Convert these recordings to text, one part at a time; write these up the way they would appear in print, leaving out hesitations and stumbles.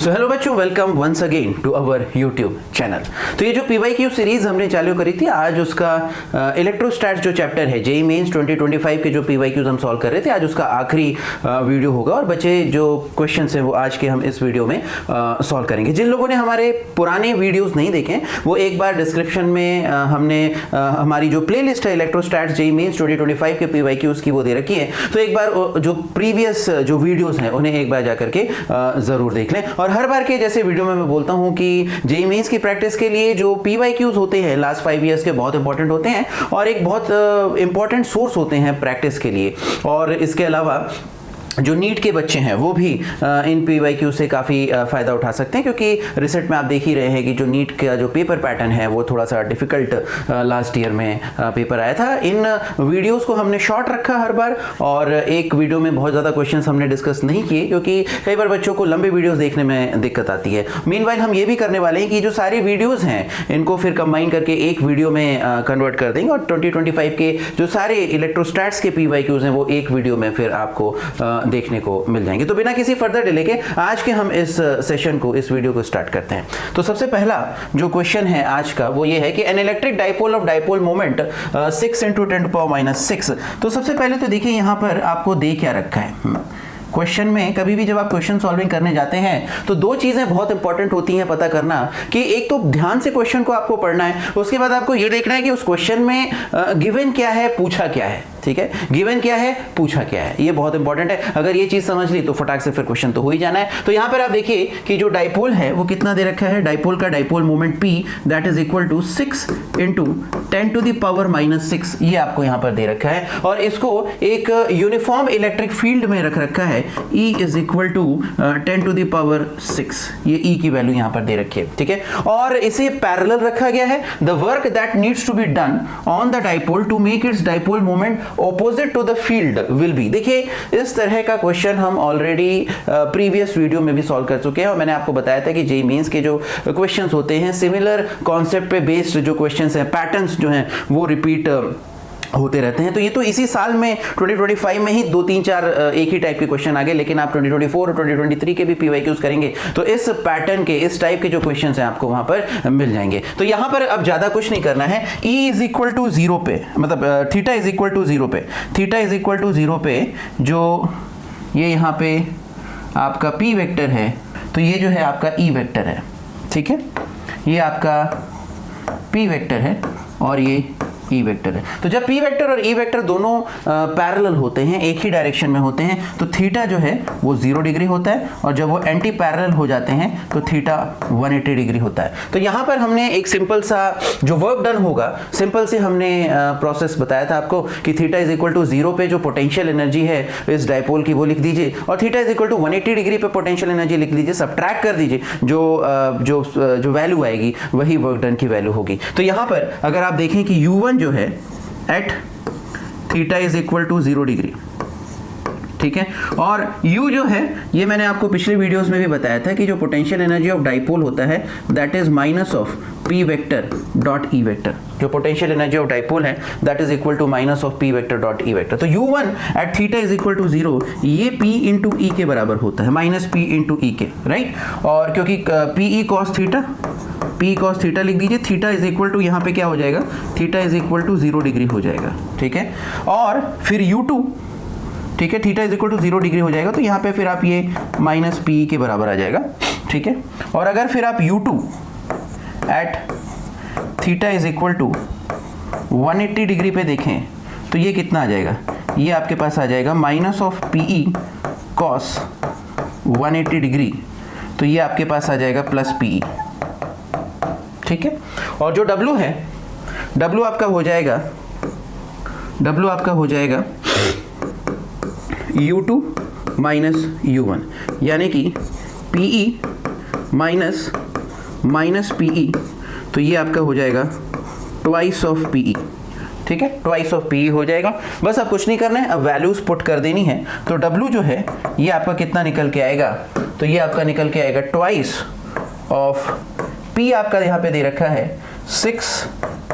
सो hello बच्चों, welcome once again to our YouTube channel. तो ये जो पीवाईक्यू सीरीज हमने चालू करी थी, आज उसका इलेक्ट्रोस्टैट्स जो चैप्टर है जेईई मेंस 2025 के जो पीवाईक्यूज हम सॉल्व कर रहे थे, आज उसका आखिरी वीडियो होगा और बचे जो क्वेश्चंस हैं वो आज के हम इस वीडियो में सॉल्व करेंगे। जिन लोगों ने हमारे पुराने वीडियोज नहीं देखे वो एक बार डिस्क्रिप्शन में हमने हमारी जो प्ले लिस्ट है इलेक्ट्रोस्टैट्स जेईई मेंस 2025 के पीवाईक्यूज की वो दे रखी है, तो एक बार जो प्रीवियस जो वीडियोज हैं उन्हें एक बार जाकर के जरूर देख लें। और हर बार के जैसे वीडियो में मैं बोलता हूं कि जेईई मेंस की प्रैक्टिस के लिए जो पीवाईक्यूज होते हैं लास्ट 5 इयर्स के बहुत इंपॉर्टेंट होते हैं और एक बहुत इंपॉर्टेंट सोर्स होते हैं प्रैक्टिस के लिए। और इसके अलावा जो नीट के बच्चे हैं वो भी इन पीवाईक्यू से काफ़ी फ़ायदा उठा सकते हैं, क्योंकि रिसेट में आप देख ही रहे हैं कि जो नीट का जो पेपर पैटर्न है वो थोड़ा सा डिफ़िकल्ट लास्ट ईयर में पेपर आया था। इन वीडियोस को हमने शॉर्ट रखा हर बार और एक वीडियो में बहुत ज़्यादा क्वेश्चंस हमने डिस्कस नहीं किए, क्योंकि कई बार बच्चों को लंबे वीडियोज़ देखने में दिक्कत आती है। मीनवाइल हम ये भी करने वाले हैं कि जो सारी वीडियोज़ हैं इनको फिर कंबाइन करके एक वीडियो में कन्वर्ट कर देंगे और 2025 के जो सारे इलेक्ट्रोस्टैट्स के पीवाईक्यूज हैं वो एक वीडियो में फिर आपको देखने को मिल जाएंगे। तो बिना किसी फर्दर डिले के आज के हम इस सेशन को, इस वीडियो को स्टार्ट करते हैं। तो सबसे पहला जो क्वेश्चन है आज का वो ये है कि an electric dipole of dipole moment 6 × 10⁻⁶। तो सबसे पहले तो देखिए यहाँ पर आपको दे क्या रखा है। क्वेश्चन में कभी भी जब आप क्वेश्चन सॉल्विंग करने जाते हैं तो दो चीजें बहुत इंपॉर्टेंट होती हैं पता करना, कि एक तो ध्यान से क्वेश्चन को आपको पढ़ना है, उसके बाद आपको ये देखना है कि उस क्वेश्चन में गिवन क्या है, पूछा क्या है। ठीक है, गिवन क्या है, पूछा क्या है, ये बहुत इंपॉर्टेंट है। अगर ये चीज समझ ली तो फटाक से फिर क्वेश्चन तो हो ही जाना है। तो यहां पर आप देखिए कि जो डाइपोल है वो कितना दे रखा है, डाइपोल का dipole moment P that is equal to 6 × 10⁻⁶ ये आपको यहां पर दे रखा है और इसको एक यूनिफॉर्म इलेक्ट्रिक फील्ड में रख रखा है। E इज इक्वल टू 10⁻⁶, ये E की वैल्यू यहां पर दे रखी है। ठीक है, और इसे पैरेलल रखा गया है। The work that needs to be done on the dipole to make its dipole moment opposite to the field will be. देखिए इस तरह का क्वेश्चन हम ऑलरेडी प्रीवियस वीडियो में भी सॉल्व कर चुके हैं और मैंने आपको बताया था कि जेईई मेंस के जो क्वेश्चंस होते हैं सिमिलर कॉन्सेप्ट पे बेस्ड जो क्वेश्चंस हैं, पैटर्न्स जो हैं वो रिपीट होते रहते हैं। तो ये तो इसी साल में 2025 में ही 2-3-4 एक ही टाइप के क्वेश्चन आ गए, लेकिन आप 2024 और 2023 के भी पीवाईक्यूज करेंगे तो इस पैटर्न के, इस टाइप के जो क्वेश्चंस हैं आपको वहां पर मिल जाएंगे। तो यहां पर अब ज्यादा कुछ नहीं करना है। E इज इक्वल टू 0 पे, मतलब थीटा इज इक्वल टू 0 पे, थीटा इज इक्वल टू 0 पे जो ये यहाँ पे आपका P वेक्टर है, तो ये जो है आपका E वेक्टर है। ठीक है, ये आपका P वेक्टर है और ये E वेक्टर है। तो जब P वेक्टर और E वेक्टर दोनों पैरेलल होते हैं, एक ही डायरेक्शन में होते हैं, तो थीटा जो है वो 0 डिग्री होता है और जब वो एंटी पैरेलल हो जाते हैं तो थीटा 180 डिग्री होता है। तो यहाँ पर हमने एक सिंपल सा जो वर्क डन होगा, सिंपल से हमने प्रोसेस बताया था आपको कि थीटा इज इक्वल टू 0 पे जो पोटेंशियल एनर्जी है इस डाइपोल की वो लिख दीजिए और theta is equal to 180 degree पे पोटेंशियल एनर्जी लिख दीजिए, सबट्रैक्ट कर दीजिए, जो वैल्यू आएगी वही वर्क डन की वैल्यू होगी। तो यहाँ पर अगर आप देखें कि U1 जो है at theta is equal to 0 degree, ठीक है, और U जो है ये मैंने आपको पिछले वीडियोस में भी बताया था कि जो पोटेंशियल एनर्जी ऑफ डाइपोल होता है that is minus of P vector dot E vector. जो पोटेंशियल एनर्जी ऑफ डाइपोल है that is equal to minus of P vector dot E vector. तो U1 at theta is equal to 0 ये P into E के बराबर होता है, minus P into E के, right. और क्योंकि PE cos theta, P cos theta लिख दीजिए, थीटा इज इक्वल टू यहाँ पे क्या हो जाएगा, theta is equal to 0 degree हो जाएगा। ठीक है, और फिर U2, ठीक है, theta is equal to 0 degree हो जाएगा तो यहाँ पे फिर आप ये माइनस PE के बराबर आ जाएगा। ठीक है, और अगर फिर आप U2 at theta is equal to 180 degree पे देखें तो ये कितना आ जाएगा, ये आपके पास आ जाएगा minus of PE cos 180 degree, तो ये आपके पास आ जाएगा प्लस PE। ठीक है, और जो W है, W आपका हो जाएगा U2 माइनस U1, यानी कि PE माइनस PE, तो ये आपका हो जाएगा ट्वाइस ऑफ PE। ठीक है, ट्वाइस ऑफ PE हो जाएगा। बस अब कुछ नहीं करना है, अब वैल्यूज पुट कर देनी है। तो W जो है ये आपका कितना निकल के आएगा, तो ये आपका निकल के आएगा ट्वाइस ऑफ P आपका यहाँ पे दे रखा है 6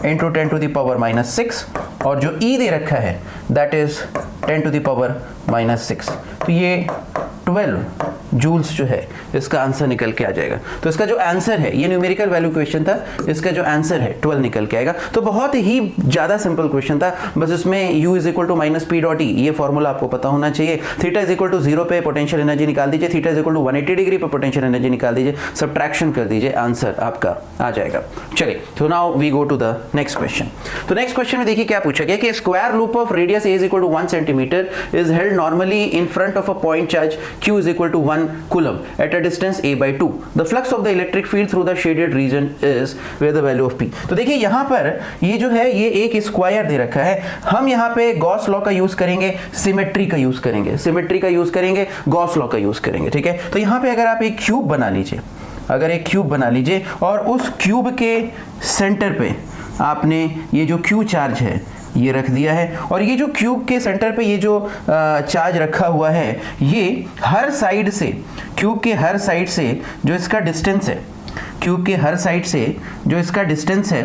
× 10⁻⁻⁶ और जो E दे रखा है दैट इज 10⁻⁻⁶। तो ये 12 जूल्स जो है इसका आंसर निकल के आ जाएगा। तो इसका जो आंसर है, ये न्यूमेरिकल वैल्यू क्वेश्चन था, इसका जो आंसर है 12 निकल के आएगा। तो बहुत ही ज़्यादा सिंपल क्वेश्चन था, बस इसमें u is equal to minus P dot E, ये फॉर्मूला आपको पता होना चाहिए। थीटा इज इक्वल टू 0 पे पोटेंशियल एनर्जी निकाल दीजिए, theta is equal to 180 degree पे पोटेंशियल एनर्जी निकाल दीजिए, सब्ट्रैक्शन कर दीजिए, आंसर आपका आ जाएगा। चलिए, तो now we go to the next question. तो नेक्स्ट क्वेश्चन में देखिए क्या पूछा गया कि square loop of radius a is equal to 1 centimetre is held normally in front of a point charge q is equal to 1 coulomb at a distance a by 2। The flux of the electric field through the shaded region is where the value of p। तो देखिए यहाँ पर ये जो है ये एक square दे रखा है, हम यहाँ पे गॉस लॉ का यूज करेंगे, सिमेट्री का यूज करेंगे, सिमेट्री का यूज करेंगे, गॉस लॉ का यूज करेंगे, ठीक है। तो यहाँ पे अगर आप एक क्यूब बना लीजिए, अगर एक क्यूब बना लीजिए और उस क्यूब के सेंटर पे आपने ये जो क्यू चार्ज है ये रख दिया है, और ये जो क्यूब के सेंटर पे ये जो चार्ज रखा हुआ है, ये हर साइड से, क्यूब के हर साइड से जो इसका डिस्टेंस है, क्यूब के हर साइड से जो इसका डिस्टेंस है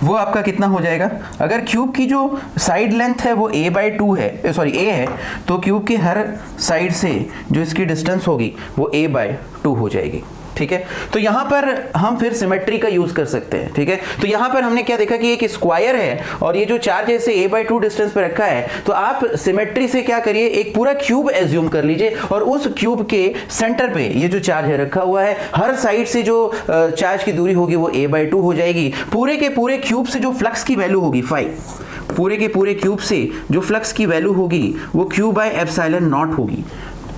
वो आपका कितना हो जाएगा। अगर क्यूब की जो साइड लेंथ है वो a by 2 है, सॉरी a है, तो क्यूब के हर साइड से जो इसकी डिस्टेंस होगी वो a by 2 हो जाएगी, ठीक है। तो यहां पर हम फिर सिमेट्री का यूज कर सकते हैं, ठीक है। तो यहां पर हमने क्या देखा कि एक स्क्वायर है और ये जो चार्ज है इसे a by 2 डिस्टेंस पे रखा है, तो आप सिमेट्री से क्या करिए, एक पूरा क्यूब एज्यूम कर लीजिए और उस क्यूब के सेंटर पे ये जो चार्ज है रखा हुआ है, हर साइड से जो चार्ज की दूरी होगी वो a by 2 हो जाएगी। पूरे के पूरे क्यूब से जो फ्लक्स की वैल्यू होगी 5, पूरे के पूरे क्यूब से जो फ्लक्स की वैल्यू होगी वो q by एप्सिलॉन नॉट होगी,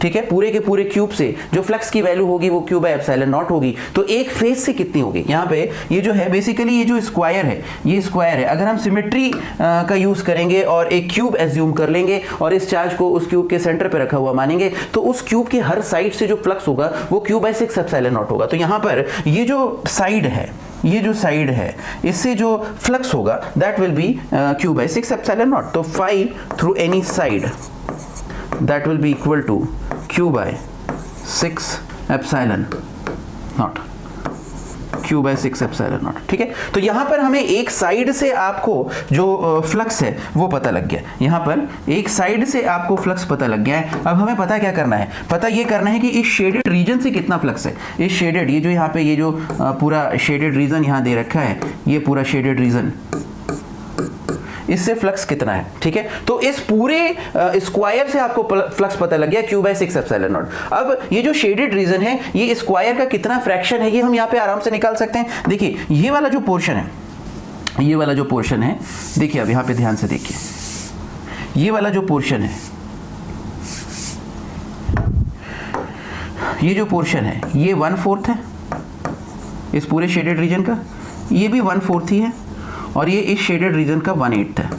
ठीक है। पूरे के पूरे क्यूब से जो फ्लक्स की वैल्यू होगी वो q by एप्सिलॉन नॉट होगी। तो एक फेज से कितनी होगी, यहाँ पे ये जो है बेसिकली ये जो स्क्वायर है, ये स्क्वायर है, अगर हम सिमेट्री का यूज करेंगे और एक क्यूब एज्यूम कर लेंगे और इस चार्ज को उस क्यूब के सेंटर पे रखा हुआ मानेंगे, तो उस क्यूब के हर साइड से जो फ्लक्स होगा वो q by 6 एप्सिलॉन नॉट होगा। तो यहाँ पर ये जो साइड है, ये जो साइड है, इससे जो फ्लक्स होगा that will B q by 6 epsilon naught. तो 5 through any side that will be equal to q by 6 epsilon naught, q by 6 epsilon naught, ठीक है। तो यहां पर हमें एक साइड से आपको जो फ्लक्स है वो पता लग गया, यहां पर एक साइड से आपको फ्लक्स पता लग गया है। अब हमें पता क्या करना है, पता ये करना है कि इस शेडेड रीजन से कितना फ्लक्स है। इस शेडेड, ये जो यहाँ पे ये जो पूरा शेडेड रीजन यहाँ दे रखा है, ये पूरा शेडेड रीजन, इससे फ्लक्स कितना है, ठीक है। तो इस पूरे स्क्वायर से आपको फ्लक्स पता लग गया q by 6 एप्सिलॉन नॉट। अब ये जो शेडेड रीजन है, ये स्क्वायर का कितना फ्रैक्शन है, ये हम यहाँ पे आराम से निकाल सकते हैं। देखिए ये वाला जो पोर्शन है, ये वाला जो पोर्शन है, देखिए अब यहाँ पे ध्यान से देखिए, ये वाला जो पोर्शन है, ये जो पोर्शन है ये 1/4 है इस पूरे शेडेड रीजन का, ये भी 1/4 ही है, और ये इस शेडेड रीजन का 1/8 है,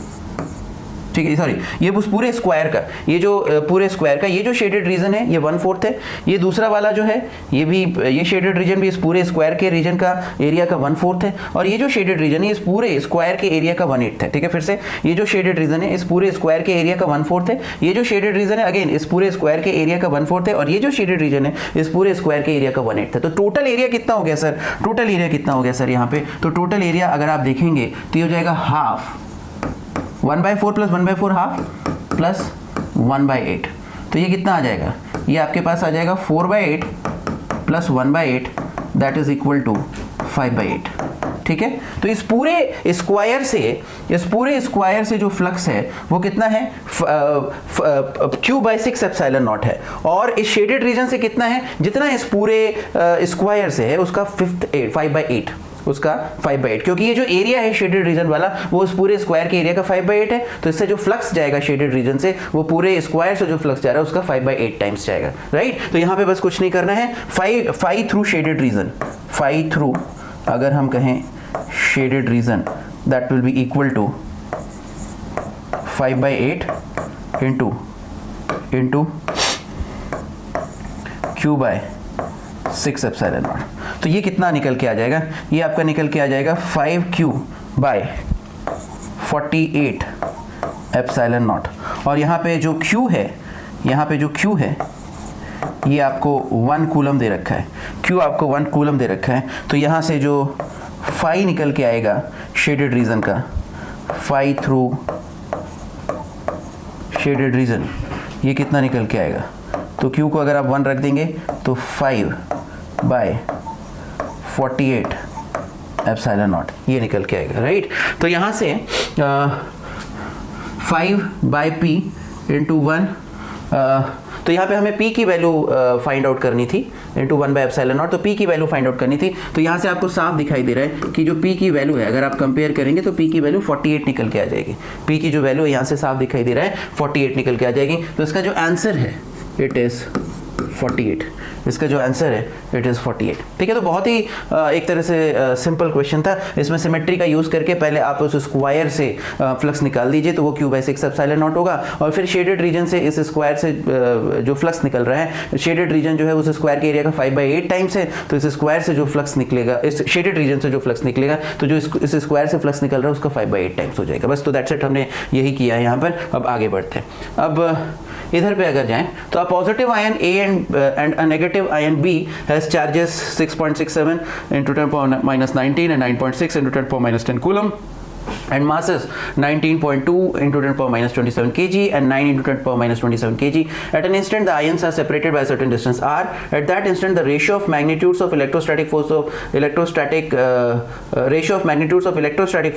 ठीक है। सॉरी, ये उस पूरे स्क्वायर का, ये जो पूरे स्क्वायर का ये जो शेडेड रीजन है ये 1/4 है। ये दूसरा वाला जो है ये भी, ये शेडेड रीजन भी इस पूरे स्क्वायर के रीजन का एरिया का 1/4 है, और ये जो शेडेड रीजन है इस पूरे स्क्वायर के एरिया का 1/8 है, ठीक है। फिर से ये जो शेडेड रीजन है इस पूरे स्क्वायर के एरिया का 1/4 है, ये जो शेडेड रीजन है अगेन इस पूरे स्क्वायर के एरिया का 1/4 है, और ये जो शेडेड रीजन है इस पूरे स्क्वायर के एरिया का 1/8 है। तो टोटल एरिया कितना हो गया सर, टोटल एरिया कितना हो गया सर यहाँ पे, तो टोटल एरिया अगर आप देखेंगे तो ये हो जाएगा हाफ, 1/4 प्लस 1/4 हाफ प्लस 1/8। तो ये कितना आ जाएगा, ये आपके पास आ जाएगा 4/8 plus 1/8 that is equal to 5/8, ठीक है। तो इस पूरे स्क्वायर से, इस पूरे स्क्वायर से जो फ्लक्स है वो कितना है, q by 6 एप्सिलॉन नॉट है, और इस शेडेड रीजन से कितना है, जितना इस पूरे स्क्वायर से है उसका 5/8, उसका 5/8, क्योंकि ये जो एरिया है शेडेड रीजन वाला वो उस पूरे स्क्वायर के एरिया का 5/8 है। तो इससे जो फ्लक्स जाएगा शेडेड रीजन से वो पूरे स्क्वायर से जो फ्लक्स जा रहा है उसका 5/8 टाइम्स जाएगा, राइट। तो यहाँ पे बस कुछ नहीं करना है, 5 थ्रू शेडेड रीजन, 5 थ्रू अगर हम कहें shaded region that will be equal to 5/8 into q by 6 epsilon naught. तो ये कितना निकल के आ जाएगा, ये आपका निकल के आ जाएगा 5q by 48 एप्सिलॉन नॉट, और यहाँ पे जो q है, यहाँ पे जो q है ये आपको 1 कूलम दे रखा है, q आपको 1 कूलम दे रखा है। तो यहाँ से जो phi निकल के आएगा शेडेड रीजन का, phi थ्रू शेडेड रीजन, ये कितना निकल के आएगा, तो Q को अगर आप 1 रख देंगे तो 5/48 एप्सिलॉन नॉट ये निकल के आएगा, राइट। तो यहाँ से 5/P इंटू 1, तो यहाँ पे हमें P की वैल्यू फाइंड आउट करनी थी इंटू 1/एप्सिलॉन नॉट, तो P की वैल्यू फाइंड आउट करनी थी। तो यहाँ से आपको साफ दिखाई दे रहा है कि जो P की वैल्यू है अगर आप कंपेयर करेंगे तो P की वैल्यू 48 निकल के आ जाएगी। P की जो वैल्यू है यहाँ से साफ दिखाई दे रहा है 48 निकल के आ जाएगी। तो इसका जो आंसर है इट इज़ 48, इसका जो आंसर है इट इज़ 48, ठीक है। तो बहुत ही एक तरह से सिंपल क्वेश्चन था। इसमें सिमेट्री का यूज़ करके पहले आप उस स्क्वायर से फ्लक्स निकाल दीजिए तो वो Q/6 एप्सिलॉन नॉट होगा, और फिर शेडेड रीजन से इस स्क्वायर से जो फ्लक्स निकल रहा है, शेडेड रीजन जो है उस स्क्वायर के एरिया का 5/8 टाइम्स है, तो इस स्क्वायर से जो फ्लक्स निकलेगा, इस शेडेड रीजन से जो फ्लक्स निकलेगा, तो जो इस स्क्वायर से फ्लक्स निकल रहा है उसका 5/8 टाइम्स हो जाएगा। बस, तो दैट्स इट, हमने यही किया है यहाँ पर। अब आगे बढ़ते हैं। अब इधर पे अगर जाएं तो a positive ion A and a negative ion B has charges 6.67 into 10 power minus 19 and 9.6 into 10 power minus 10 coulomb and masses 19.2 into 10 power minus 27 kg and 9 into 10 power minus 27 kg. At an instant the ions are separated by a certain distance r. At that instant the ratio of magnitudes of electrostatic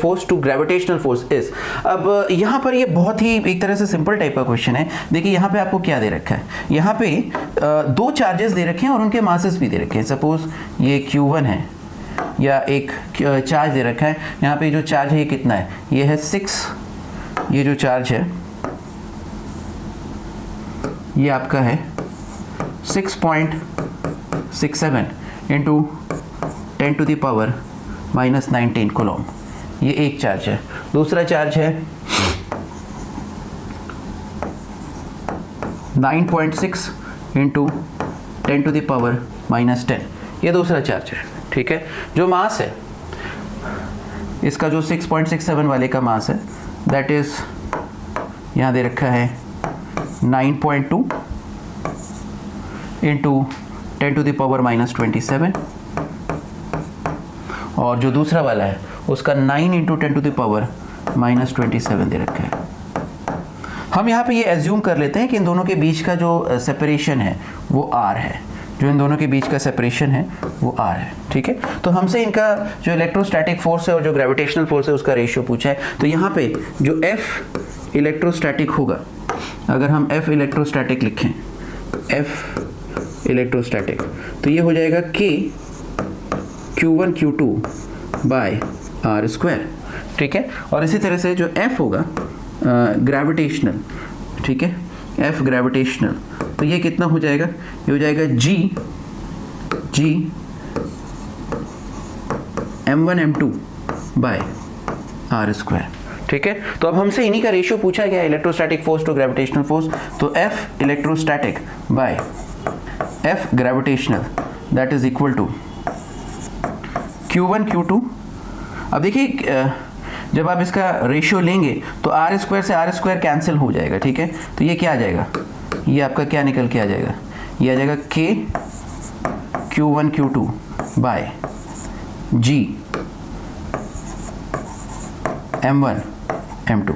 force to gravitational force is. अब यहाँ पर ये बहुत ही एक तरह से simple type का question है। देखिए यहाँ पे आपको क्या दे रखा है, यहाँ पे दो चार्जेस दे रखे हैं और उनके मासेस भी दे रखे हैं। सपोज ये Q1 है या एक चार्ज दे रखा है, यहाँ पे जो चार्ज है ये कितना है, ये है 6, ये जो चार्ज है ये आपका है 6.67 into 10 to the power minus 19 coulomb, ये एक चार्ज है। दूसरा चार्ज है 9.6 into 10 to the power minus 10, ये दूसरा चार्ज है, ठीक है। जो मास है इसका, जो 6.67 वाले का मास है, दैट इज यहाँ दे रखा है 9.2 into 10 to the power minus 27, और जो दूसरा वाला है उसका 9 into 10 to the power minus 27 दे रखा है। हम यहाँ पे ये एज्यूम कर लेते हैं कि इन दोनों के बीच का जो सेपरेशन है वो r है, जो इन दोनों के बीच का सेपरेशन है वो r है, ठीक है। तो हमसे इनका जो इलेक्ट्रोस्टैटिक फोर्स है और जो ग्रेविटेशनल फोर्स है उसका रेशियो पूछा है। तो यहाँ पे जो F इलेक्ट्रोस्टैटिक होगा, अगर हम F इलेक्ट्रोस्टैटिक लिखें, F इलेक्ट्रोस्टैटिक, तो ये हो जाएगा K Q1 Q2 bye R square, ठीक है। और इसी तरह से जो F होगा ग्रेविटेशनल, ठीक है, F ग्रेविटेशनल, तो ये कितना हो जाएगा, ये हो जाएगा G M1 M2 bye R square, ठीक है। तो अब हमसे इन्हीं का रेशियो पूछा गया, electrostatic force to gravitational force. तो F electrostatic by F gravitational that is equal to Q1 Q2। अब देखिए जब आप इसका रेशियो लेंगे तो R स्क्वायर से R स्क्वायर कैंसिल हो जाएगा, ठीक है। तो ये क्या आ जाएगा, ये आपका क्या निकल के आ जाएगा, ये आ जाएगा K Q1 Q2 bye G M1 M2,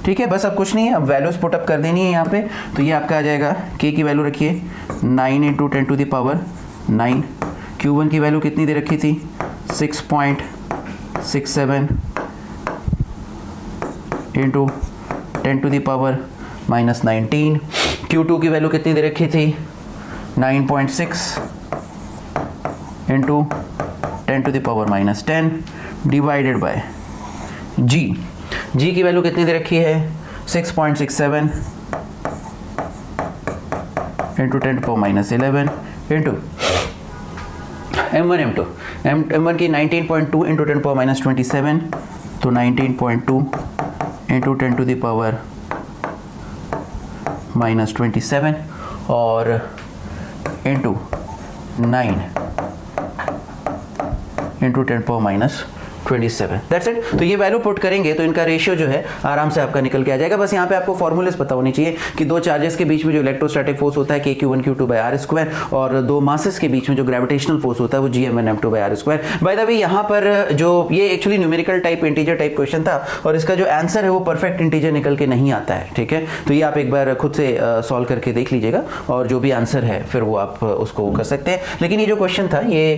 ठीक है। बस अब कुछ नहीं है, अब वैल्यूज पुट अप कर देनी है यहाँ पे। तो ये आपका आ जाएगा, K की वैल्यू रखिए 9 into 10 to the power 9, Q1 की वैल्यू कितनी दे रखी थी 6.67 into 10 to the power minus 19, Q2 की वैल्यू कितनी दे रखी थी 9.6 into 10 to the power minus 10 divided by G की वैल्यू कितनी दे रखी है 6.67 into 10 to power minus 11 into M1 M2, M1 की 19.2 इंटू 10 पावर माइनस 27, तो 19.2 into 10 to the power minus 27 और into 9 into 10 power minus 27 that's it. तो ये वैल्यू पुट करेंगे तो इनका रेशियो जो है आराम से आपका निकल के आ जाएगा। बस यहाँ पे आपको फॉर्मूलेस पता होनी चाहिए कि दो चार्जेस के बीच में जो इलेक्ट्रोस्टैटिक फोर्स होता है KQ1 Q2 by R square, और दो मासेस के बीच में जो ग्रेविटेशनल फोर्स होता है वो GM1 M2 by R square. By the way यहाँ पर जो ये actually numerical type integer type question था और इसका जो आंसर है वो परफेक्ट इंटीजर निकल के नहीं आता है, ठीक है। तो ये आप एक बार खुद से सॉल्व करके देख लीजिएगा और जो भी आंसर है फिर वो आप उसको कर सकते हैं। लेकिन ये जो क्वेश्चन था ये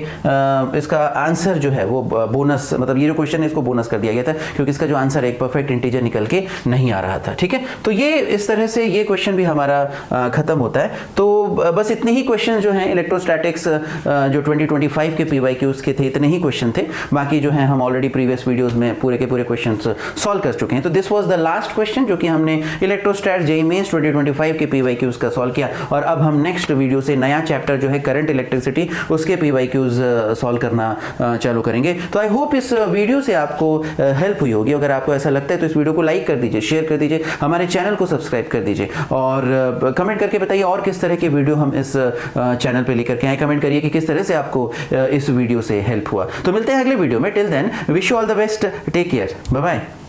इसका आंसर जो है वो बोनस, मतलब ये जो क्वेश्चन है इसको बोनस कर दिया गया था क्योंकि इसका जो आंसर एक परफेक्ट इंटीजर निकल के नहीं आ रहा था, ठीक है। तो ये इस तरह से ये क्वेश्चन भी हमारा खत्म होता है। तो बस इतने ही क्वेश्चन जो हैं इलेक्ट्रोस्टैटिक्स जो 2025 के PYQs के थे, इतने ही क्वेश्चन थे। बाकी जो है हम ऑलरेडी प्रीवियस वीडियोस में पूरे के पूरे क्वेश्चंस सॉल्व कर चुके हैं। तो this was the last question जो कि हमने इलेक्ट्रोस्टैट JEE मेंस 2025 के PYQs का सॉल्व किया। और अब हम नेक्स्ट वीडियो से नया चैप्टर जो है करंट इलेक्ट्रिसिटी उसके PYQs सॉल्व करना चालू करेंगे। तो आई होप इस वीडियो से आपको हेल्प हुई होगी। अगर आपको ऐसा लगता है तो इस वीडियो को लाइक कर दीजिए, शेयर कर दीजिए, हमारे चैनल को सब्सक्राइब कर दीजिए और कमेंट करके बताइए और किस तरह के वीडियो हम इस चैनल पे लेकर के आए। कमेंट करिए कि किस तरह से आपको इस वीडियो से हेल्प हुआ। तो मिलते हैं अगले वीडियो में। Till then wish you all the best, take care, bye bye.